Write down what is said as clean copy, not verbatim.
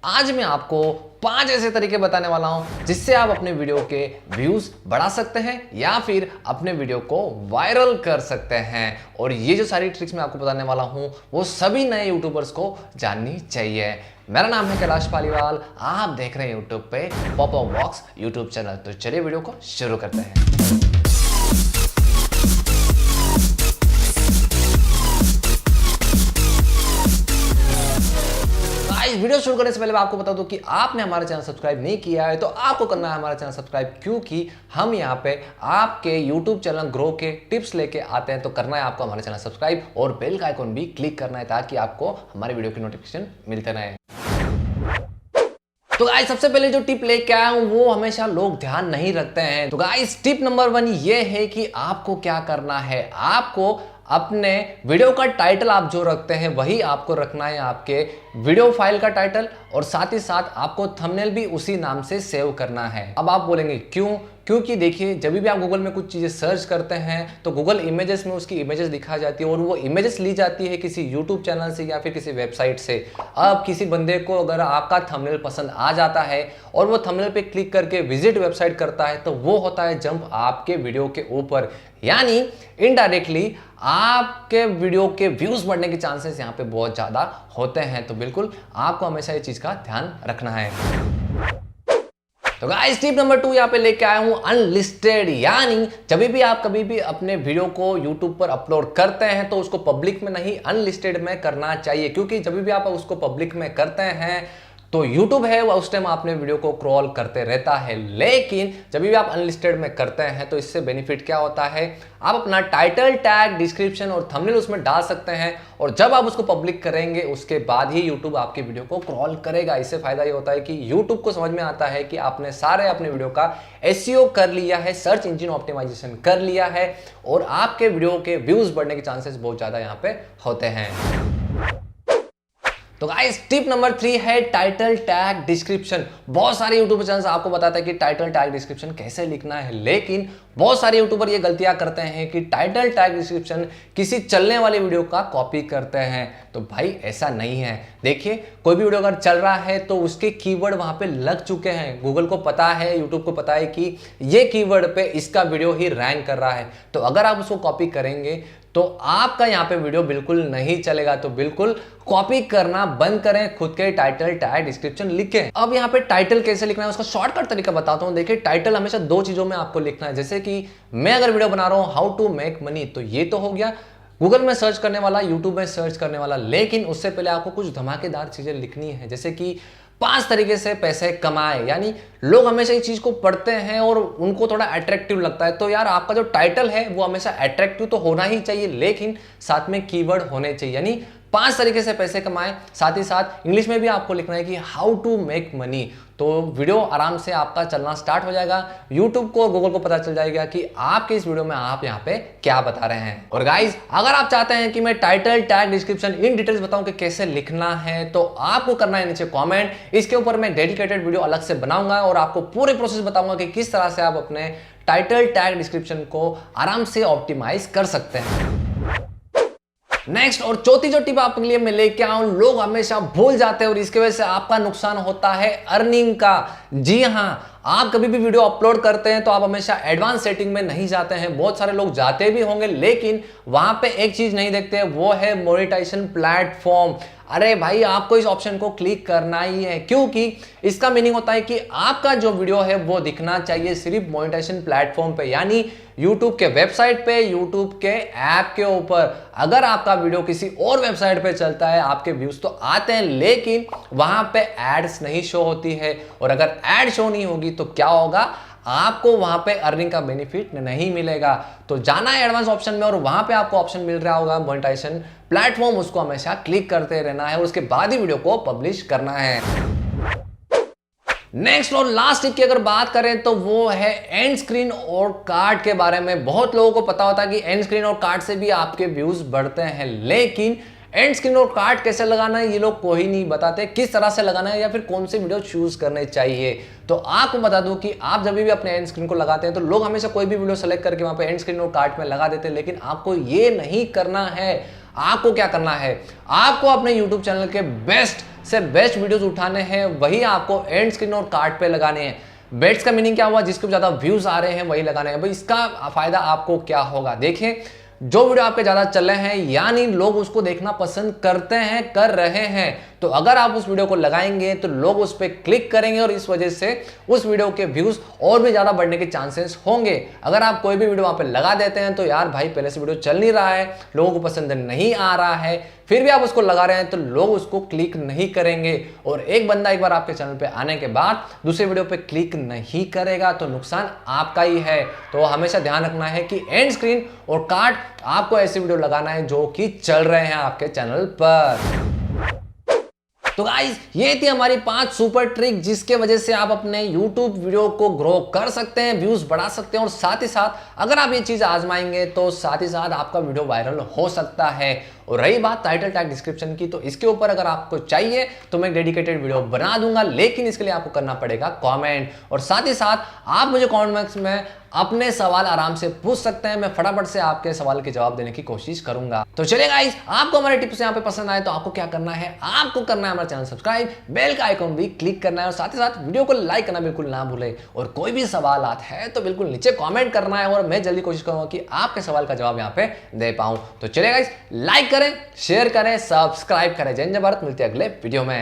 आज मैं आपको 5 ऐसे तरीके बताने वाला हूं जिससे आप अपने वीडियो के व्यूज बढ़ा सकते हैं या फिर अपने वीडियो को वायरल कर सकते हैं। और ये जो सारी ट्रिक्स मैं आपको बताने वाला हूं वो सभी नए यूट्यूबर्स को जाननी चाहिए। मेरा नाम है कैलाश पालीवाल, आप देख रहे हैं यूट्यूब पे पॉपअप बॉक्स यूट्यूब चैनल। तो चलिए वीडियो को शुरू करते हैं। वीडियो शुरू करने से पहले मैं आपको बता दूं कि आपने हमारा चैनल सब्सक्राइब नहीं किया है तो आपको करना है हमारा चैनल सब्सक्राइब, क्योंकि हम यहाँ पे आपके YouTube चैनल ग्रो के टिप्स लेके आते हैं। तो करना है आपको हमारा चैनल सब्सक्राइब और बेल का आइकॉन भी क्लिक करना है ताकि आपको हमारे वीडियो की नोटिफिकेशन मिलते रहे। तो गाइस सबसे पहले जो टिप लेके आया हूं वो हमेशा लोग ध्यान नहीं रखते हैं। तो गाइस टिप नंबर 1 ये है कि आपको क्या करना है, आपको अपने वीडियो का टाइटल आप जो रखते हैं वही आपको रखना है आपके वीडियो फाइल का टाइटल, और साथ ही साथ आपको थंबनेल भी उसी नाम से सेव करना है। अब आप बोलेंगे क्यों? क्योंकि देखिए जब भी आप गूगल में कुछ चीज़ें सर्च करते हैं तो गूगल इमेजेस में उसकी इमेजेस दिखा जाती है और वो इमेजेस ली जाती है किसी यूट्यूब चैनल से या फिर किसी वेबसाइट से। अब किसी बंदे को अगर आपका थंबनेल पसंद आ जाता है और वो थंबनेल पे क्लिक करके विजिट वेबसाइट करता है तो वो होता है जंप आपके वीडियो के ऊपर, यानी इनडायरेक्टली आपके वीडियो के व्यूज बढ़ने के चांसेस यहाँ पे बहुत ज़्यादा होते हैं। तो बिल्कुल आपको हमेशा ये चीज़ का ध्यान रखना है। तो गाइस टिप नंबर 2 यहाँ पे लेके आया हूँ अनलिस्टेड, यानी जब भी आप कभी भी अपने वीडियो को YouTube पर अपलोड करते हैं तो उसको पब्लिक में नहीं अनलिस्टेड में करना चाहिए, क्योंकि जब भी आप उसको पब्लिक में करते हैं तो YouTube है वो उस टाइम आपने वीडियो को क्रॉल करते रहता है। लेकिन जब भी आप अनलिस्टेड में करते हैं तो इससे बेनिफिट क्या होता है, आप अपना टाइटल, टैग, डिस्क्रिप्शन और थंबनेल उसमें डाल सकते हैं और जब आप उसको पब्लिक करेंगे उसके बाद ही YouTube आपकी वीडियो को क्रॉल करेगा। इससे फायदा ये होता है कि YouTube को समझ में आता है कि आपने सारे अपने वीडियो का SEO कर लिया है, सर्च इंजन ऑप्टिमाइजेशन कर लिया है, और आपके वीडियो के व्यूज बढ़ने के चांसेस बहुत ज्यादा यहाँ पे होते हैं। तो गाइस टिप नंबर 3 है टाइटल, टैग, डिस्क्रिप्शन। बहुत सारे यूट्यूबर चैनल्स आपको बताते हैं कि टाइटल, टैग, डिस्क्रिप्शन कैसे लिखना है, लेकिन बहुत सारे यूट्यूबर ये गलतियां करते हैं कि टाइटल, टैग, डिस्क्रिप्शन किसी चलने वाली वीडियो का कॉपी करते हैं। तो भाई ऐसा नहीं है। देखिए कोई भी वीडियो अगर चल रहा है तो उसके कीवर्ड वहां पे लग चुके हैं, गूगल को पता है, यूट्यूब को पता है कि ये कीवर्ड पे इसका वीडियो ही रैंक कर रहा है। तो अगर आप उसको कॉपी करेंगे तो आपका यहाँ पे वीडियो बिल्कुल नहीं चलेगा। तो बिल्कुल कॉपी करना बंद करें, खुद के टाइटल, टैग, डिस्क्रिप्शन लिखें। अब यहाँ पे टाइटल कैसे लिखना है उसका शॉर्टकट तरीका बताता हूँ। देखिए टाइटल हमेशा 2 चीजों में आपको लिखना है। जैसे कि मैं अगर वीडियो बना रहा हूँ हाउ टू मेक मनी, तो ये तो हो गया गूगल में सर्च करने वाला, यूट्यूब में सर्च करने वाला, लेकिन उससे पहले आपको कुछ धमाकेदार चीजें लिखनी है। जैसे कि 5 तरीके से पैसे कमाए, यानी लोग हमेशा इस चीज को पढ़ते हैं और उनको थोड़ा अट्रैक्टिव लगता है। तो यार आपका जो टाइटल है वो हमेशा अट्रैक्टिव तो होना ही चाहिए, लेकिन साथ में कीवर्ड होने चाहिए, यानी 5 तरीके से पैसे कमाएं। साथ ही साथ इंग्लिश में भी आपको लिखना है कि हाउ टू मेक मनी। तो वीडियो आराम से आपका चलना स्टार्ट हो जाएगा, यूट्यूब को, गूगल को पता चल जाएगा कि आपके इस वीडियो में आप यहाँ पे क्या बता रहे हैं। और गाइस अगर आप चाहते हैं कि मैं title, tag, description in details बताऊं कि कैसे लिखना है तो आपको करना है नीचे कमेंट। इसके ऊपर मैं डेडिकेटेड वीडियो अलग से बनाऊंगा और आपको पूरे प्रोसेस बताऊंगा कि किस तरह से आप अपने टाइटल, टैग, डिस्क्रिप्शन को आराम से ऑप्टिमाइज कर सकते हैं। नेक्स्ट और चौथी जो टिप आपके लिए मैं लेके आया हूं, लोग हमेशा भूल जाते हैं और इसकी वजह से आपका नुकसान होता है अर्निंग का। जी हां, आप कभी भी वीडियो अपलोड करते हैं तो आप हमेशा एडवांस सेटिंग में नहीं जाते हैं। बहुत सारे लोग जाते भी होंगे लेकिन वहां पे एक चीज नहीं देखते, वो है मोनेटाइजेशन प्लेटफॉर्म। अरे भाई आपको इस ऑप्शन को क्लिक करना ही है, क्योंकि इसका मीनिंग होता है कि आपका जो वीडियो है वो दिखना चाहिए सिर्फ मोनेटाइजेशन प्लेटफॉर्म पे, यानी YouTube के वेबसाइट पे, YouTube के ऐप के ऊपर। अगर आपका वीडियो किसी और वेबसाइट पे चलता है आपके व्यूज तो आते हैं लेकिन वहां पे एड्स नहीं शो होती है, और अगर एड शो नहीं होगी तो क्या होगा, आपको वहां पे अर्निंग का बेनिफिट नहीं मिलेगा। तो जाना है एडवांस ऑप्शन में और वहां पे आपको ऑप्शन मिल रहा होगा मोनेटाइजेशन प्लेटफॉर्म, उसको हमेशा क्लिक करते रहना है और उसके बाद ही वीडियो को पब्लिश करना है। नेक्स्ट और लास्ट टिप की अगर बात करें तो वो है एंड स्क्रीन और कार्ड के बारे में। बहुत लोगों को पता होता है कि एंड स्क्रीन और कार्ड से भी आपके व्यूज बढ़ते हैं, लेकिन एंड स्क्रीन और कार्ड कैसे लगाना है ये लोग कोई नहीं बताते, किस तरह से लगाना है या फिर कौन से वीडियो चूज करने चाहिए। तो आपको बता दूं कि आप जब भी अपने एंड स्क्रीन को लगाते हैं तो लोग हमेशा कोई भी वीडियो सेलेक्ट करके वहां पे एंड स्क्रीन और कार्ड में लगा देते हैं, लेकिन आपको ये नहीं करना है। आपको क्या करना है, आपको अपने YouTube चैनल के बेस्ट से बेस्ट वीडियोस उठाने हैं, वही आपको एंड स्क्रीन और कार्ड पे लगाने हैं। बेस्ट का मीनिंग क्या हुआ? जिसको ज्यादा व्यूज आ रहे हैं वही लगाने हैं। भाई इसका फायदा आपको क्या होगा? देखिए, जो वीडियो आपके ज्यादा चल रहे हैं यानी लोग उसको देखना पसंद करते हैं, कर रहे हैं, तो अगर आप उस वीडियो को लगाएंगे तो लोग उस पर क्लिक करेंगे और इस वजह से उस वीडियो के व्यूज और भी ज्यादा बढ़ने के चांसेस होंगे। अगर आप कोई भी वीडियो वहां पे लगा देते हैं तो यार भाई पहले से वीडियो चल नहीं रहा है, लोगों को पसंद नहीं आ रहा है, फिर भी आप उसको लगा रहे हैं तो लोग उसको क्लिक नहीं करेंगे। और एक बंदा एक बार आपके चैनल पे आने के बाद दूसरे वीडियो पे क्लिक नहीं करेगा तो नुकसान आपका ही है। तो हमेशा ध्यान रखना है कि एंड स्क्रीन और कार्ड आपको ऐसे वीडियो लगाना है जो कि चल रहे हैं आपके चैनल पर। तो गाइस, ये थी हमारी 5 सुपर ट्रिक जिसके वजह से आप अपने YouTube वीडियो को ग्रो कर सकते हैं, व्यूज बढ़ा सकते हैं, और साथ ही साथ अगर आप ये चीज आजमाएंगे तो साथ ही साथ आपका वीडियो वायरल हो सकता है। और रही बात टाइटल टैग डिस्क्रिप्शन की, तो इसके ऊपर अगर आपको चाहिए तो मैं डेडिकेटेड वीडियो बना दूंगा, लेकिन इसके लिए आपको करना पड़ेगा कमेंट। और साथ ही साथ आप मुझे कमेंट बॉक्स में अपने सवाल आराम से पूछ सकते हैं, मैं फटाफट से आपके सवाल के जवाब देने की कोशिश करूंगा। तो चलिए गाइस, आपको हमारे टिप्स यहाँ पे पसंद आए तो आपको क्या करना है? आपको करना है हमारा चैनल सब्सक्राइब, बेल का आइकॉन भी क्लिक करना है, और साथ ही साथ वीडियो को लाइक करना बिल्कुल ना भूले। और कोई भी सवाल आता है तो बिल्कुल नीचे कमेंट करना है, और मैं जल्दी कोशिश करूंगा कि आपके सवाल का जवाब यहाँ पे दे पाऊं। तो चलिए गाइस, लाइक करें, शेयर करें, सब्सक्राइब करें। जय हिंद, जय भारत। मिलते हैं अगले वीडियो में।